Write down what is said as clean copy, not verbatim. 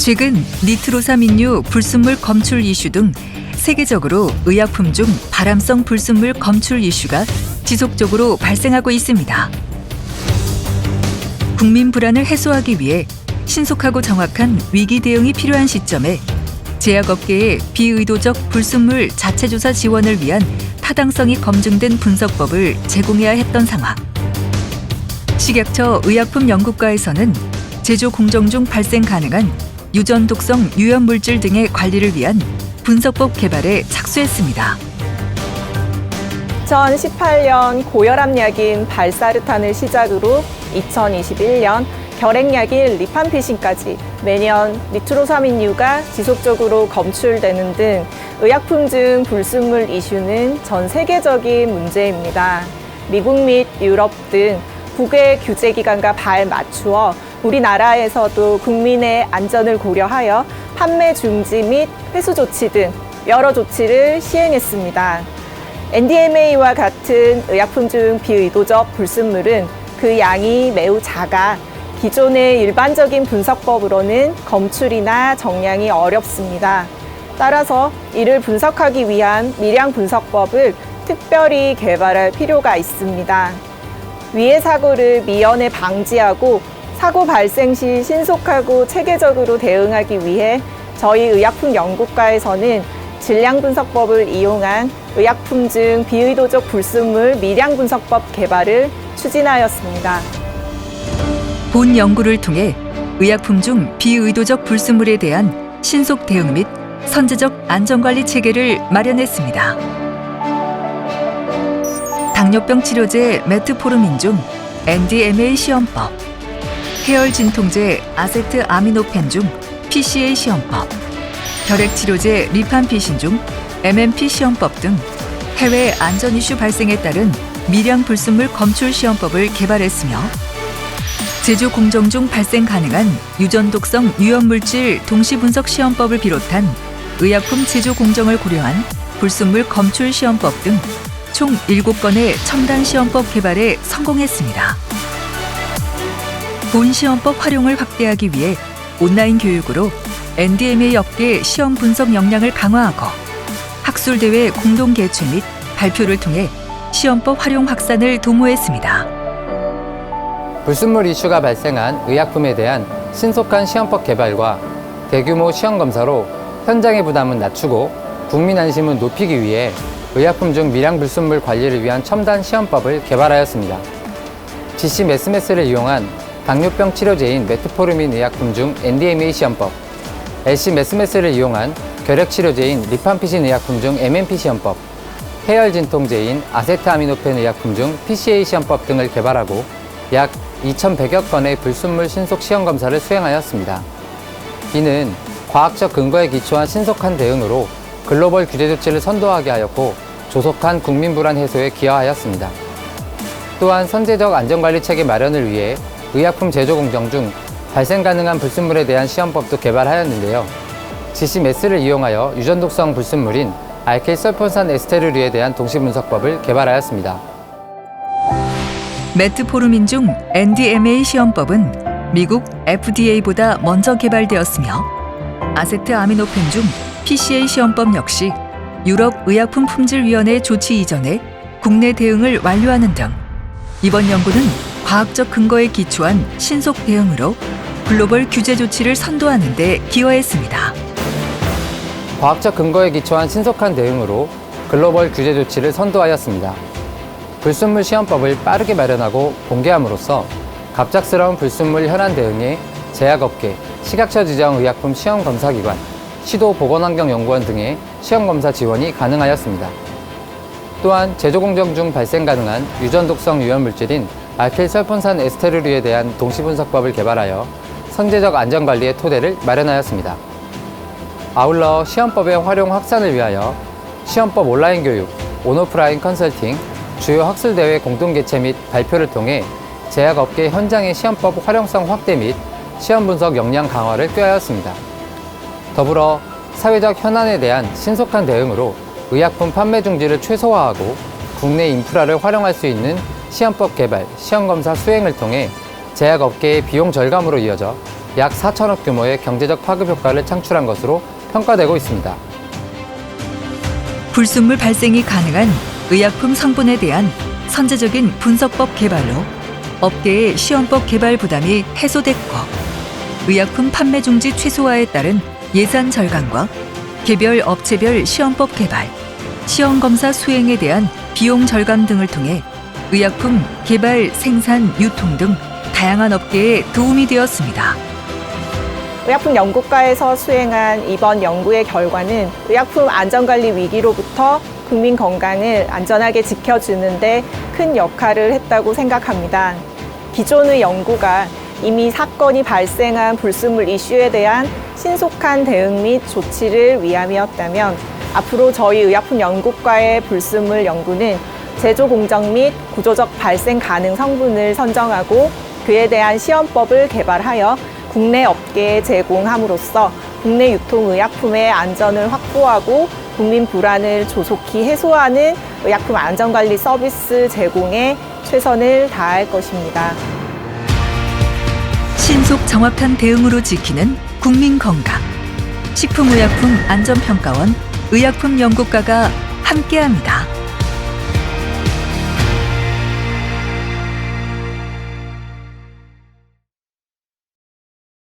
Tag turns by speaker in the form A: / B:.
A: 최근 니트로사민류 불순물 검출 이슈 등 세계적으로 의약품 중 발암성 불순물 검출 이슈가 지속적으로 발생하고 있습니다. 국민 불안을 해소하기 위해 신속하고 정확한 위기 대응이 필요한 시점에 제약업계의 비의도적 불순물 자체 조사 지원을 위한 타당성이 검증된 분석법을 제공해야 했던 상황. 식약처 의약품연구과에서는 제조 공정 중 발생 가능한 유전 독성 유연 물질 등의 관리를 위한 분석법 개발에 착수했습니다.
B: 2018년 고혈압약인 발사르탄을 시작으로 2021년 결핵약인 리팜피신까지 매년 니트로사민류가 지속적으로 검출되는 등 의약품 중 불순물 이슈는 전 세계적인 문제입니다. 미국 및 유럽 등 국외 규제기관과 발맞추어 우리나라에서도 국민의 안전을 고려하여 판매 중지 및 회수 조치 등 여러 조치를 시행했습니다. NDMA와 같은 의약품 중 비의도적 불순물은 그 양이 매우 작아 기존의 일반적인 분석법으로는 검출이나 정량이 어렵습니다. 따라서 이를 분석하기 위한 미량 분석법을 특별히 개발할 필요가 있습니다. 위해 사고를 미연에 방지하고 사고 발생 시 신속하고 체계적으로 대응하기 위해 저희 의약품연구과에서는 질량 분석법을 이용한 의약품 중 비의도적 불순물 미량 분석법 개발을 추진하였습니다.
A: 본 연구를 통해 의약품 중 비의도적 불순물에 대한 신속 대응 및 선제적 안전관리 체계를 마련했습니다. 당뇨병 치료제 메트포르민 중 NDMA 시험법, 해열 진통제 아세트아미노펜 중 PCA 시험법, 결핵 치료제 리팜피신 중 MMP 시험법 등 해외 안전 이슈 발생에 따른 미량 불순물 검출 시험법을 개발했으며 제조 공정 중 발생 가능한 유전 독성 유연 물질 동시 분석 시험법을 비롯한 의약품 제조 공정을 고려한 불순물 검출 시험법 등 총 7건의 첨단 시험법 개발에 성공했습니다. 본 시험법 활용을 확대하기 위해 온라인 교육으로 NDMA 업계 시험 분석 역량을 강화하고 학술대회 공동 개최 및 발표를 통해 시험법 활용 확산을 도모했습니다.
C: 불순물 이슈가 발생한 의약품에 대한 신속한 시험법 개발과 대규모 시험 검사로 현장의 부담은 낮추고 국민 안심을 높이기 위해 의약품 중 미량 불순물 관리를 위한 첨단 시험법을 개발하였습니다. GC 메스메스를 이용한 당뇨병 치료제인 메트포르민 의약품 중 NDMA 시험법, LC 메스메스를 이용한 결핵 치료제인 리팜피신 의약품 중 MMP 시험법, 해열 진통제인 아세트아미노펜 의약품 중 PCA 시험법 등을 개발하고 약 2,100여 건의 불순물 신속 시험 검사를 수행하였습니다. 이는 과학적 근거에 기초한 신속한 대응으로 글로벌 규제 조치를 선도하게 하였고 조속한 국민 불안 해소에 기여하였습니다. 또한 선제적 안전관리 체계 마련을 위해 의약품 제조 공정 중 발생 가능한 불순물에 대한 시험법도 개발하였는데요. GC-MES를 이용하여 유전 독성 불순물인 알킬설폰산 에스테르류에 대한 동시 분석법을 개발하였습니다.
A: 메트포르민 중 NDMA 시험법은 미국 FDA보다 먼저 개발되었으며 아세트아미노펜 중 PCA 시험법 역시 유럽 의약품품질위원회 조치 이전에 국내 대응을 완료하는 등 이번 연구는 과학적 근거에 기초한 신속 대응으로 글로벌 규제 조치를 선도하는 데 기여했습니다.
C: 과학적 근거에 기초한 신속한 대응으로 글로벌 규제 조치를 선도하였습니다. 불순물 시험법을 빠르게 마련하고 공개함으로써 갑작스러운 불순물 현안 대응에 제약업계, 식약처 지정 의약품 시험검사기관, 시도보건환경연구원 등의 시험검사 지원이 가능하였습니다. 또한 제조공정 중 발생 가능한 유전 독성 유연물질인 알킬설폰산 에스테르류에 대한 동시분석법을 개발하여 선제적 안전관리의 토대를 마련하였습니다. 아울러 시험법의 활용 확산을 위하여 시험법 온라인 교육, 온오프라인 컨설팅, 주요 학술대회 공동개최 및 발표를 통해 제약업계 현장의 시험법 활용성 확대 및 시험 분석 역량 강화를 꾀하였습니다. 더불어 사회적 현안에 대한 신속한 대응으로 의약품 판매 중지를 최소화하고 국내 인프라를 활용할 수 있는 시험법 개발, 시험검사 수행을 통해 제약업계의 비용 절감으로 이어져 약 4천억 규모의 경제적 파급 효과를 창출한 것으로 평가되고 있습니다.
A: 불순물 발생이 가능한 의약품 성분에 대한 선제적인 분석법 개발로 업계의 시험법 개발 부담이 해소됐고 의약품 판매 중지 최소화에 따른 예산 절감과 개별 업체별 시험법 개발, 시험 검사 수행에 대한 비용 절감 등을 통해 의약품 개발, 생산, 유통 등 다양한 업계에 도움이 되었습니다.
B: 의약품연구과에서 수행한 이번 연구의 결과는 의약품 안전관리 위기로부터 국민 건강을 안전하게 지켜주는 데 큰 역할을 했다고 생각합니다. 기존의 연구가 이미 사건이 발생한 불순물 이슈에 대한 신속한 대응 및 조치를 위함이었다면 앞으로 저희 의약품연구과의 불순물 연구는 제조 공정 및 구조적 발생 가능 성분을 선정하고 그에 대한 시험법을 개발하여 국내 업계에 제공함으로써 국내 유통 의약품의 안전을 확보하고 국민 불안을 조속히 해소하는 의약품 안전관리 서비스 제공에 최선을 다할 것입니다.
A: 신속 정확한 대응으로 지키는 국민 건강. 식품의약품 안전평가원 의약품연구과가 함께합니다.